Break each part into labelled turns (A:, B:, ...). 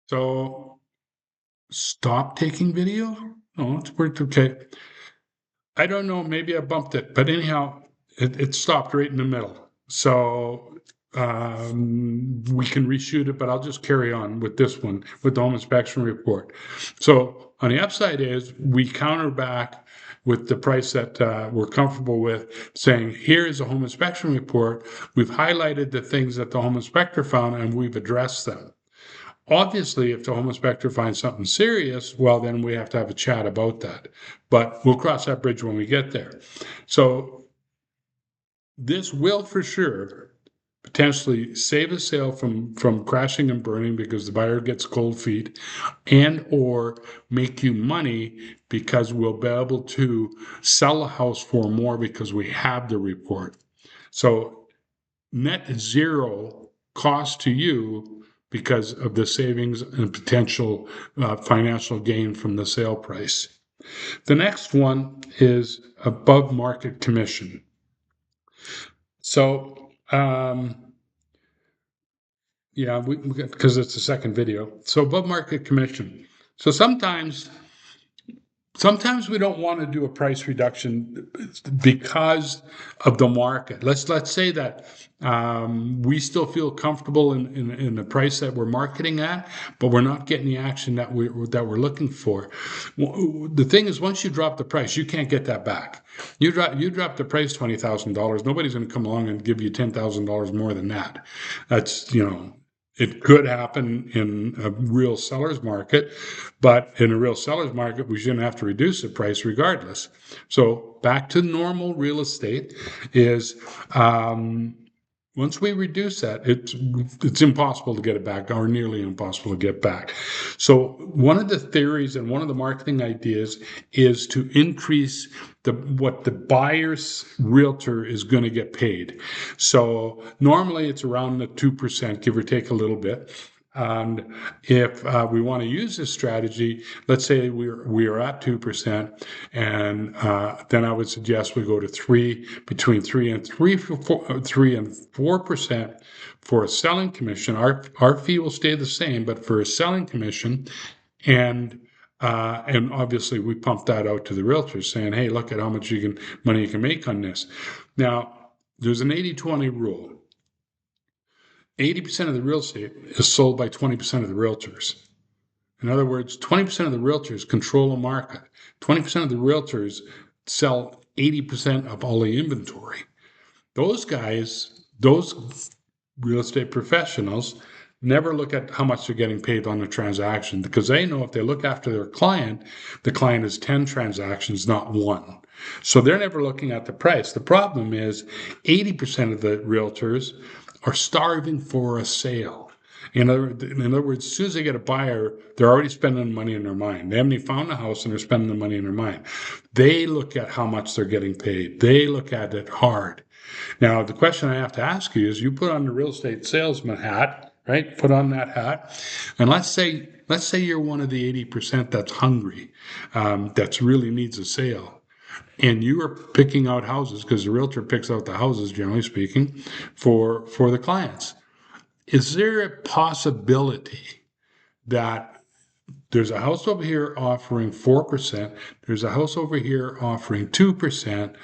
A: So stop taking video? No, it's worked okay. I don't know, maybe I bumped it, but anyhow, it stopped right in the middle. So we can reshoot it, but I'll just carry on with this one, with the home inspection report. So on the upside is we counter back with the price that we're comfortable with, saying, here's a home inspection report. We've highlighted the things that the home inspector found and we've addressed them. Obviously, if the home inspector finds something serious, well, then we have to have a chat about that. But we'll cross that bridge when we get there. So this will for sure potentially save a sale from crashing and burning because the buyer gets cold feet, and or make you money because we'll be able to sell a house for more because we have the report. So net zero cost to you because of the savings and potential financial gain from the sale price. The next one is above market commission. So, yeah, because it's the second video. So above market commission. So sometimes we don't want to do a price reduction because of the market. Let's say that we still feel comfortable in the price that we're marketing at, but we're not getting the action that we're looking for. The thing is, once you drop the price, you can't get that back. You drop the price $20,000. Nobody's going to come along and give you $10,000 more than that. That's it could happen in a real seller's market, but in a real seller's market, we shouldn't have to reduce the price regardless. So back to normal real estate is once we reduce that, it's impossible to get it back, or nearly impossible to get back. So one of the theories and one of the marketing ideas is to increase what the buyer's realtor is going to get paid. So normally it's around the 2%, give or take a little bit. And if we want to use this strategy, let's say we are at 2%, and then I would suggest we go to between 3% for a selling commission. Our fee will stay the same, but for a selling commission, and obviously we pump that out to the realtors, saying, "Hey, look at how much money you can make on this." Now, there's an 80-20 rule. 80% of the real estate is sold by 20% of the realtors. In other words, 20% of the realtors control a market. 20% of the realtors sell 80% of all the inventory. Those guys, those real estate professionals, never look at how much they're getting paid on a transaction, because they know if they look after their client, the client is 10 transactions, not one. So they're never looking at the price. The problem is 80% of the realtors are starving for a sale. In other words, as soon as they get a buyer, they're already spending money in their mind. They haven't even found a house and they're spending the money in their mind. They look at how much they're getting paid. They look at it hard. Now, the question I have to ask you is, you put on the real estate salesman hat, right? Put on that hat. And let's say you're one of the 80% that's hungry, that really needs a sale. And you are picking out houses, because the realtor picks out the houses, generally speaking, for the clients. Is there a possibility that there's a house over here offering 4%, there's a house over here offering 2%?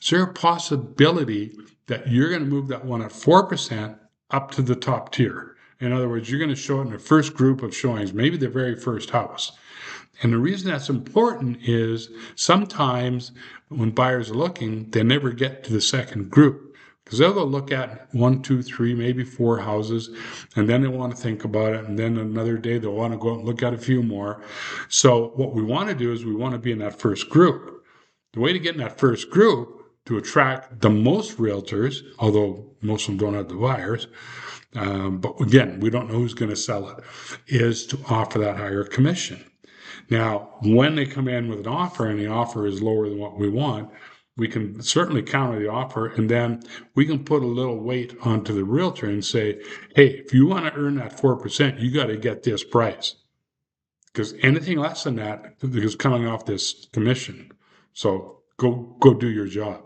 A: Is there a possibility that you're going to move that one at 4% up to the top tier? In other words, you're going to show it in the first group of showings, maybe the very first house. And the reason that's important is sometimes when buyers are looking, they never get to the second group, because they'll go look at 1, 2, 3, maybe 4 houses, and then they want to think about it. And then another day they'll want to go out and look at a few more. So what we want to do is we want to be in that first group. The way to get in that first group to attract the most realtors, although most of them don't have the buyers, but again, we don't know who's going to sell it, is to offer that higher commission. Now, when they come in with an offer and the offer is lower than what we want, we can certainly counter the offer, and then we can put a little weight onto the realtor and say, hey, if you want to earn that 4%, you got to get this price, because anything less than that is coming off this commission. So go do your job.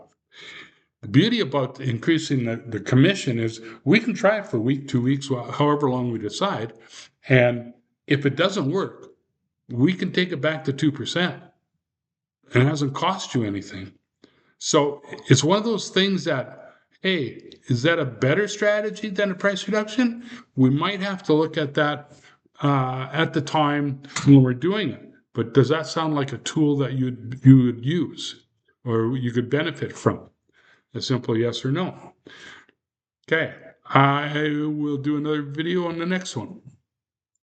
A: The beauty about increasing the commission is we can try it for a week, 2 weeks, however long we decide. And If it doesn't work, we can take it back to 2%. And it hasn't cost you anything. So it's one of those things that, hey, is that a better strategy than a price reduction? We might have to look at that at the time when we're doing it. But does that sound like a tool that you would use or you could benefit from? A simple yes or no. Okay, I will do another video on the next one.